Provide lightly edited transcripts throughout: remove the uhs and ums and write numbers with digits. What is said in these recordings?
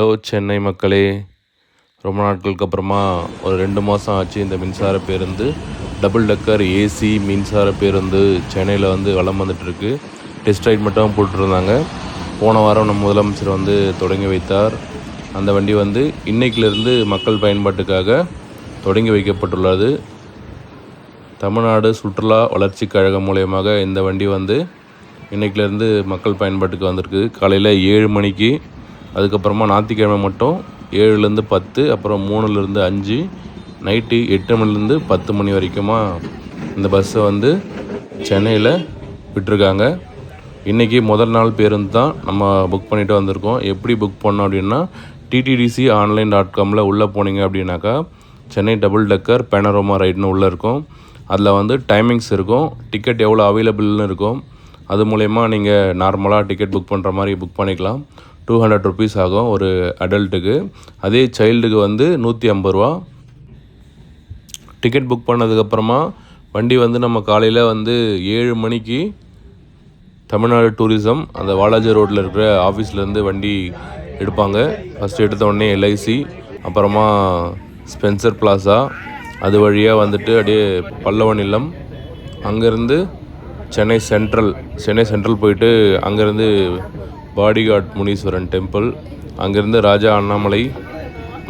Hello Chennai மக்களே, ரொம்ப நாட்களுக்கு அப்புறமா ஒரு 2 மாதம் ஆச்சு இந்த மின்சார பேருந்து டபுள் டக்கர் ஏசி மின்சார பேருந்து சென்னையில் வலம் வந்துட்டுருக்கு. டெஸ்ட் ரைட் மட்டும் போட்டுருந்தாங்க. போன வாரம் நம்ம முதலமைச்சர் தொடங்கி வைத்தார். அந்த வண்டி இன்னைக்கிலிருந்து மக்கள் பயன்பாட்டுக்காக தொடங்கி வைக்கப்பட்டுள்ளது. தமிழ்நாடு சுற்றுலா வளர்ச்சி கழகம் மூலயமாக இந்த வண்டி இன்னைக்கிலேருந்து மக்கள் பயன்பாட்டுக்கு வந்திருக்கு. காலையில் 7 மணிக்கு, அதுக்கப்புறமா ஞாயிற்றுக்கிழமை மட்டும் 7லேருந்து 10, அப்புறம் 3லேருந்து 5, நைட்டு 8 மணிலேருந்து 10 மணி வரைக்குமா இந்த பஸ்ஸை சென்னையில் விட்டுருக்காங்க. இன்றைக்கி முதல் நாள் பேருந்து தான் நம்ம புக் பண்ணிவிட்டு வந்திருக்கோம். எப்படி புக் பண்ணோம் அப்படின்னா, ttdc.online.comல உள்ளே போனீங்க அப்படின்னாக்கா சென்னை டபுள் டக்கர் பேனரோமா ரைடுன்னு உள்ளே இருக்கும். அதில் டைமிங்ஸ் இருக்கும், டிக்கெட் எவ்வளோ அவைலபிள்னு இருக்கும். அது மூலயமா நீங்கள் நார்மலாக டிக்கெட் புக் பண்ணுற மாதிரி புக் பண்ணிக்கலாம். 200 rupees ஆகும் ஒரு அடல்ட்டுக்கு. அதே சைல்டுக்கு 150 ரூபா. டிக்கெட் புக் பண்ணதுக்கப்புறமா வண்டி நம்ம காலையில் 7 மணிக்கு தமிழ்நாடு டூரிசம் அந்த வாலாஜி ரோட்டில் இருக்கிற ஆஃபீஸ்லேருந்து வண்டி எடுப்பாங்க. ஃபஸ்ட்டு எடுத்த உடனே LIC, அப்புறமா ஸ்பென்சர் பிளாசா, அது வழியாக அப்படியே பல்லவன் இல்லம், அங்கேருந்து சென்னை சென்ட்ரல் போயிட்டு அங்கேருந்து பாடிகார்ட் முனீஸ்வரன் டெம்பிள், அங்கேருந்து ராஜா அண்ணாமலை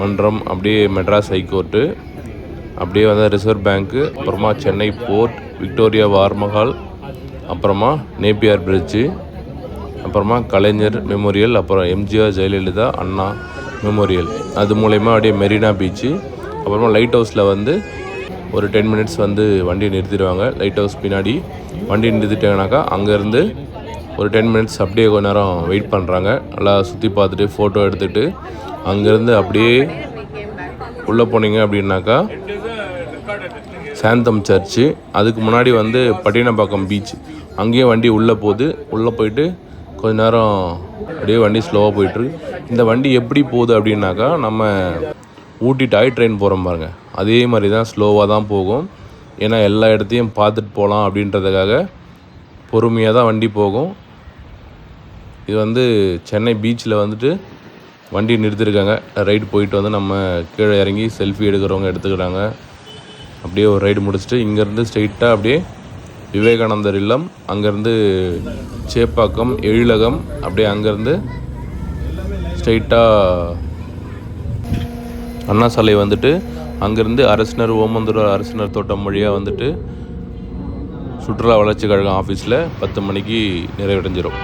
மன்றம், அப்படியே மெட்ராஸ் ஹைகோர்ட்டு, அப்படியே ரிசர்வ் பேங்க்கு, அப்புறமா சென்னை போர்ட், விக்டோரியா வார்மஹால், அப்புறமா நேப்பியார் பிரிட்ஜு, அப்புறமா கலைஞர் மெமோரியல், அப்புறம் எம்ஜிஆர் ஜெயலலிதா அண்ணா மெமோரியல், அது மூலயமா அப்படியே மெரினா பீச்சு, அப்புறமா லைட் ஹவுஸில் ஒரு 10 minutes வண்டி நிறுத்திடுவாங்க. லைட் ஹவுஸ் பின்னாடி வண்டி நிறுத்திட்டாங்கனாக்கா அங்கேருந்து ஒரு 10 minutes அப்படியே கொஞ்ச நேரம் வெயிட் பண்ணுறாங்க. நல்லா சுற்றி பார்த்துட்டு ஃபோட்டோ எடுத்துகிட்டு அங்கேருந்து அப்படியே உள்ளே போனீங்க அப்படின்னாக்கா சாந்தம் சர்ச்சு, அதுக்கு முன்னாடி பட்டினப்பாக்கம் பீச், அங்கேயும் வண்டி உள்ளே போயிட்டு கொஞ்ச நேரம் அப்படியே வண்டி ஸ்லோவாக போயிட்டுருக்கு. இந்த வண்டி எப்படி போகுது அப்படின்னாக்கா, நம்ம ஊட்டி டாய் ட்ரெயின் போகிறோம் பாருங்க, அதே மாதிரி தான் ஸ்லோவாக தான் போகும். ஏன்னா எல்லா இடத்தையும் பார்த்துட்டு போகலாம் அப்படின்றதுக்காக பொறுமையாக தான் வண்டி போகும். இது சென்னை பீச்சில் வண்டி நிறுத்திருக்காங்க. ரைடு போயிட்டு நம்ம கீழே இறங்கி செல்ஃபி எடுக்கிறவங்க எடுத்துக்கிறாங்க. அப்படியே ஒரு ரைடு முடிச்சுட்டு இங்கேருந்து ஸ்ட்ரெயிட்டாக அப்படியே விவேகானந்தர் இல்லம், அங்கேருந்து சேப்பாக்கம் எழிலகம், அப்படியே அங்கேருந்து ஸ்ட்ரெயிட்டாக அண்ணா சாலை அங்கேருந்து அரசினர் ஓமந்தூர் அரசினர் தோட்டம் வழியாக சுற்றுலா வளர்ச்சி கழகம் ஆஃபீஸில் 10 மணிக்கு நிறைவடைஞ்சிடும்.